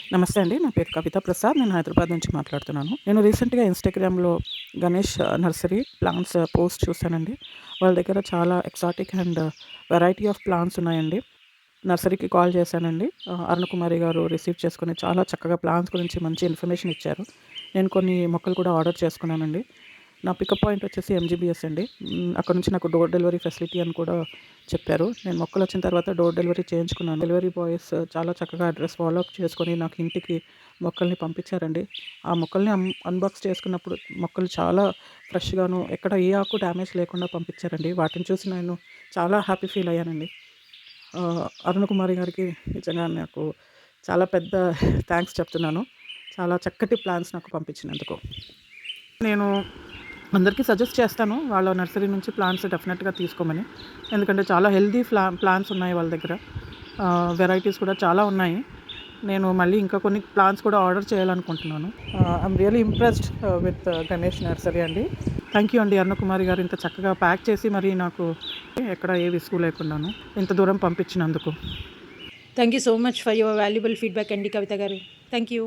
నమస్తే అండి. నా పేరు కవిత ప్రసాద్. నేను హైదరాబాద్ నుంచి మాట్లాడుతున్నాను. నేను రీసెంట్‌గా ఇన్‌స్టాగ్రామ్‌లో గణేష్ నర్సరీ ప్లాంట్స్ పోస్ట్ చూసానండి. వాళ్ళ దగ్గర చాలా exotic and variety of plants ఉన్నాయండి. నర్సరీకి కాల్ చేశానండి. అరుణకుమారి గారు రిసీవ్ చేసుకొని చాలా చక్కగా ప్లాంట్స్ గురించి మంచి ఇన్ఫర్మేషన్ ఇచ్చారు. నేను కొన్ని మొక్కలు కూడా ఆర్డర్ చేసుకున్నానండి. నా పికప్ పాయింట్ వచ్చేసి ఎంజీబీఎస్ అండి. అక్కడ నుంచి నాకు డోర్ డెలివరీ ఫెసిలిటీ అని కూడా చెప్పారు. నేను మొక్కలొచ్చిన తర్వాత డోర్ డెలివరీ చేయించుకున్నాను. డెలివరీ బాయ్స్ చాలా చక్కగా అడ్రస్ ఫాలో అప్ చేసుకొని నాకు ఇంటికి మొక్కల్ని పంపించారండి. ఆ మొక్కల్ని అన్బాక్స్ చేసుకున్నప్పుడు మొక్కలు చాలా ఫ్రెష్‌గాను ఎక్కడ ఏ ఆకు డ్యామేజ్ లేకుండా పంపించారండి. వాటిని చూసి నేను చాలా హ్యాపీ ఫీల్ అయ్యానండి. అరుణకుమారి గారికి నిజంగా నాకు చాలా పెద్ద థాంక్స్ చెప్తున్నాను. చాలా చక్కటి ప్లాన్స్ నాకు పంపించినందుకు. నేను అందరికీ సజెస్ట్ చేస్తాను. వాళ్ళ నర్సరీ నుంచి ప్లాంట్స్ డెఫినెట్‌గా తీసుకోమని. ఎందుకంటే చాలా హెల్తీ ప్లాంట్స్ ఉన్నాయి వాళ్ళ దగ్గర. వెరైటీస్ కూడా చాలా ఉన్నాయి. నేను మళ్ళీ ఇంకా కొన్ని ప్లాంట్స్ కూడా ఆర్డర్ చేయాలనుకుంటున్నాను. I'm really impressed with Ganesh nursery అండి. థ్యాంక్ యూ అండి అరుణకుమారి గారు ఇంత చక్కగా ప్యాక్ చేసి మరి నాకు ఎక్కడ ఏ విసుగు లేకుండాను ఇంత దూరం పంపించినందుకు. Thank you so much for your valuable feedback, Andy Kavita garu. Thank you.